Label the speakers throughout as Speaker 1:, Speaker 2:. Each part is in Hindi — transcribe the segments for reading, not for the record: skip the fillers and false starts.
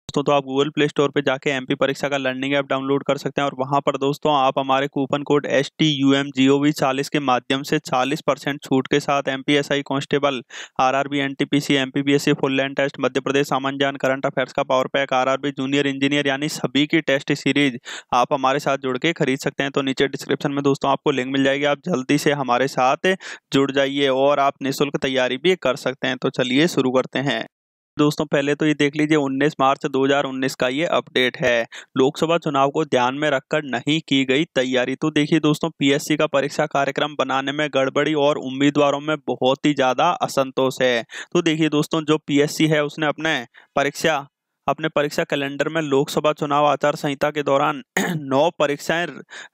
Speaker 1: दोस्तों तो आप गूगल प्ले स्टोर पे जाके एमपी परीक्षा का लर्निंग ऐप डाउनलोड कर सकते हैं और वहां पर दोस्तों आप हमारे कूपन कोड STUMGOV40 के माध्यम से 40% छूट के साथ MPSI constable, RRB NTPC, MPPSC full length test, Madhya Pradesh सामान्य ज्ञान, करंट अफेयर्स का power pack, RRB junior engineer यानी सभी की टेस्ट सीरीज आप हमारे साथ जुड़ के खरीद सकते हैं। तो नीचे डिस्क्रिप्शन में दोस्तों आपको लिंक मिल जाएगी, आप जल्दी से हमारे साथ जुड़ जाइए और आप निःशुल्क तैयारी भी कर सकते हैं। तो चलिए शुरू करते हैं। दोस्तों पहले तो ये देख लीजिए 19 मार्च 2019 का ये अपडेट है। लोकसभा चुनाव को ध्यान में रखकर नहीं की गई तैयारी। तो देखिए दोस्तों पीएससी का परीक्षा कार्यक्रम बनाने में गड़बड़ी और उम्मीदवारों में बहुत ही ज्यादा असंतोष है। तो देखिए दोस्तों जो पीएससी है उसने अपने परीक्षा कैलेंडर में लोकसभा चुनाव आचार संहिता के दौरान 9 परीक्षाएं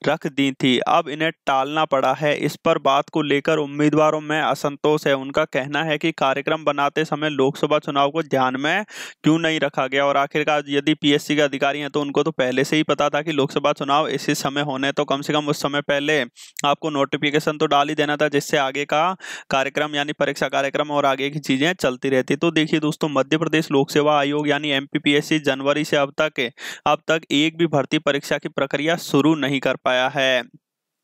Speaker 1: रख दी थी। अब इन्हें टालना पड़ा है। इस पर बात को लेकर उम्मीदवारों में असंतोष है। उनका कहना है कि कार्यक्रम बनाते समय लोकसभा चुनाव को ध्यान में क्यों नहीं रखा गया और आखिरकार यदि पीएससी के अधिकारी हैं तो उनको तो पहले से ही पता था कि लोकसभा चुनाव इसी समय होने, तो कम से कम उस समय पहले आपको नोटिफिकेशन तो डाल ही देना था जिससे आगे का कार्यक्रम यानी परीक्षा कार्यक्रम और आगे की चीजें चलती रहती। तो देखिए दोस्तों मध्य प्रदेश लोक सेवा आयोग यानी एमपीपीएससी जनवरी से अब तक एक भी भर्ती परीक्षा की प्रक्रिया शुरू नहीं कर पाया है।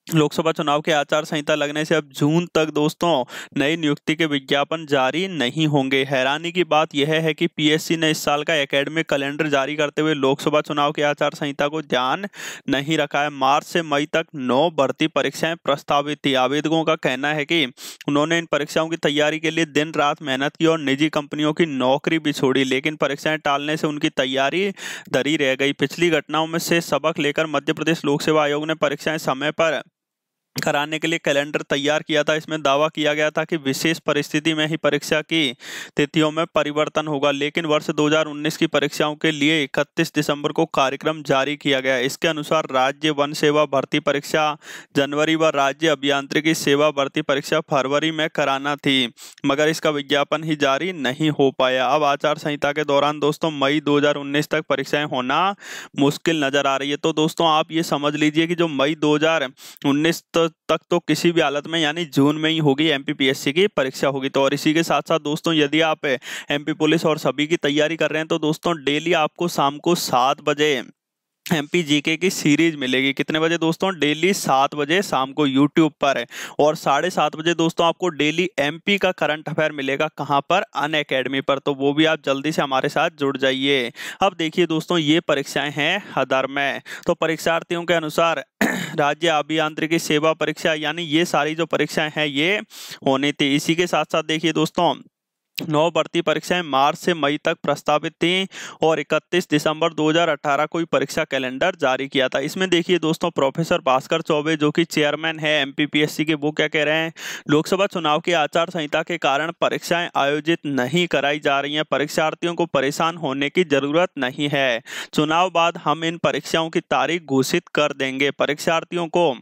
Speaker 1: लोकसभा चुनाव के आचार संहिता लगने से अब जून तक दोस्तों नई नियुक्ति के विज्ञापन जारी नहीं होंगे। हैरानी की बात यह है कि पीएससी ने इस साल का एकेडमिक कैलेंडर जारी करते हुए लोकसभा चुनाव के आचार संहिता को ध्यान नहीं रखा है। मार्च से मई तक 9 भर्ती परीक्षाएं प्रस्तावित थी। आवेदकों का कहना है कि उन्होंने इन परीक्षाओं की तैयारी के लिए दिन रात मेहनत की और निजी कंपनियों की नौकरी भी छोड़ी, लेकिन परीक्षाएं टालने से उनकी तैयारी धरी रह गई। पिछली घटनाओं में से सबक लेकर मध्य प्रदेश लोक सेवा आयोग ने परीक्षाएं समय पर कराने के लिए कैलेंडर तैयार किया था। इसमें दावा किया गया था कि विशेष परिस्थिति में ही परीक्षा की तिथियों में परिवर्तन होगा, लेकिन वर्ष 2019 की परीक्षाओं के लिए 31 दिसंबर को कार्यक्रम जारी किया गया। इसके अनुसार राज्य वन सेवा भर्ती परीक्षा जनवरी व राज्य अभियांत्रिकी सेवा भर्ती परीक्षा फरवरी में कराना थी, मगर इसका विज्ञापन ही जारी नहीं हो पाया। अब आचार संहिता के दौरान दोस्तों मई 2019 तक परीक्षाएं होना मुश्किल नजर आ रही है। तो दोस्तों आप ये समझ लीजिए कि जो मई 2019 तक तो किसी भी हालत में यानी जून में ही होगी एमपीपीएससी की परीक्षा होगी। तो और इसी के साथ साथ दोस्तों यदि आप एमपी पुलिस और सभी की तैयारी कर रहे हैं तो दोस्तों डेली आपको शाम को 7 बजे एमपी जीके की सीरीज मिलेगी। कितने बजे दोस्तों? डेली 7 बजे शाम को यूट्यूब पर है और 7:30 बजे दोस्तों आपको डेली एमपी का करंट अफेयर मिलेगा। कहां पर? अनअकैडमी पर। तो वो भी आप जल्दी से हमारे साथ जुड़ जाइए। अब देखिए दोस्तों ये परीक्षाएं हैं अधर्म में। तो परीक्षार्थियों के अनुसार राज्य अभियांत्रिकी सेवा परीक्षा यानी ये सारी जो परीक्षाएं हैं ये होनी थी। इसी के साथ साथ देखिए दोस्तों 9 भर्ती परीक्षाएं मार्च से मई तक प्रस्तावित थी और 31 दिसंबर 2018 को ही परीक्षा कैलेंडर जारी किया था। इसमें देखिए दोस्तों प्रोफेसर भास्कर चौबे जो कि चेयरमैन है एमपीपीएससी के, वो क्या कह रहे हैं? लोकसभा चुनाव की आचार संहिता के कारण परीक्षाएं आयोजित नहीं कराई जा रही हैं। परीक्षार्थियों को परेशान होने की जरूरत नहीं है। चुनाव बाद हम इन परीक्षाओं की तारीख घोषित कर देंगे। परीक्षार्थियों को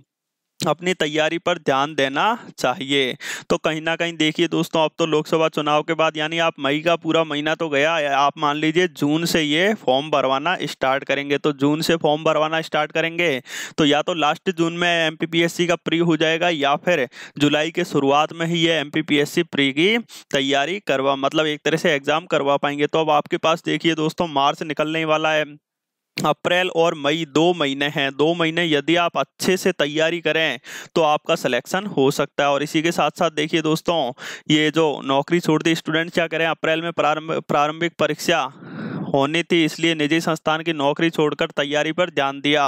Speaker 1: अपनी तैयारी पर ध्यान देना चाहिए। तो कहीं ना कहीं देखिए दोस्तों अब तो लोकसभा चुनाव के बाद यानी आप मई का पूरा महीना तो गया, आप मान लीजिए जून से ये फॉर्म भरवाना स्टार्ट करेंगे। तो जून से फॉर्म भरवाना स्टार्ट करेंगे तो या तो लास्ट जून में एमपीपीएससी का प्री हो जाएगा या फिर जुलाई के शुरुआत में ही ये एमपीपीएससी प्री की तैयारी मतलब एक तरह से एग्जाम करवा पाएंगे। तो अब आपके पास देखिए दोस्तों मार्च निकलने वाला है, अप्रैल और मई 2 महीने हैं। 2 महीने यदि आप अच्छे से तैयारी करें तो आपका सिलेक्शन हो सकता है। और इसी के साथ साथ देखिए दोस्तों ये जो नौकरी छोड़ते स्टूडेंट क्या करें? अप्रैल में प्रारंभिक परीक्षा होनी थी, इसलिए निजी संस्थान की नौकरी छोड़कर तैयारी पर ध्यान दिया।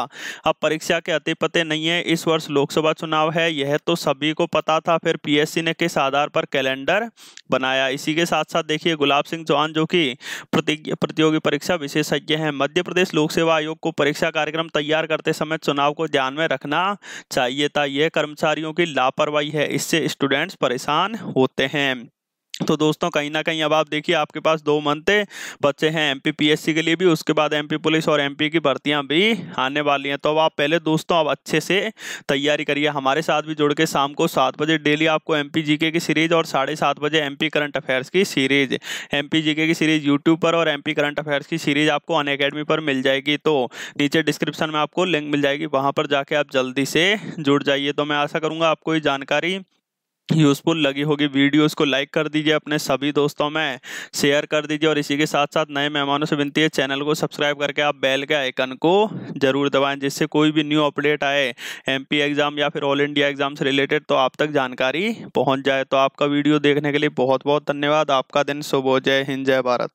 Speaker 1: अब परीक्षा के अते पते नहीं है। इस वर्ष लोकसभा चुनाव है यह तो सभी को पता था, फिर पीएससी ने किस आधार पर कैलेंडर बनाया? इसी के साथ साथ देखिए गुलाब सिंह चौहान जो कि प्रतियोगी परीक्षा विशेषज्ञ हैं, मध्य प्रदेश लोक सेवा आयोग को परीक्षा कार्यक्रम तैयार करते समय चुनाव को ध्यान में रखना चाहिए था। यह कर्मचारियों की लापरवाही है, इससे स्टूडेंट्स परेशान होते हैं। तो दोस्तों कहीं ना कहीं अब आप देखिए आपके पास 2 मंथ बच्चे हैं एमपीपीएससी के लिए भी, उसके बाद एमपी पुलिस और एमपी की भर्तियां भी आने वाली हैं। तो अब आप पहले दोस्तों अब अच्छे से तैयारी करिए, हमारे साथ भी जुड़ के शाम को 7 बजे डेली आपको एमपी जीके की सीरीज और 7:30 बजे एमपी करंट अफेयर्स की सीरीज, एमपी जीके की सीरीज यूट्यूब पर और एमपी करंट अफेयर्स की सीरीज आपको अनअकैडमी पर मिल जाएगी। तो नीचे डिस्क्रिप्शन में आपको लिंक मिल जाएगी, वहां पर जाके आप जल्दी से जुड़ जाइए। तो मैं आशा करूंगा आपको ये जानकारी यूजफुल लगी होगी वीडियोस को लाइक कर दीजिए, अपने सभी दोस्तों में शेयर कर दीजिए और इसी के साथ साथ नए मेहमानों से विनती है चैनल को सब्सक्राइब करके आप बेल के आइकन को जरूर दबाएं, जिससे कोई भी न्यू अपडेट आए एमपी एग्जाम या फिर ऑल इंडिया एग्जाम से रिलेटेड तो आप तक जानकारी पहुंच जाए। तो आपका वीडियो देखने के लिए बहुत बहुत धन्यवाद। आपका दिन शुभ हो। जय हिंद, जय भारत।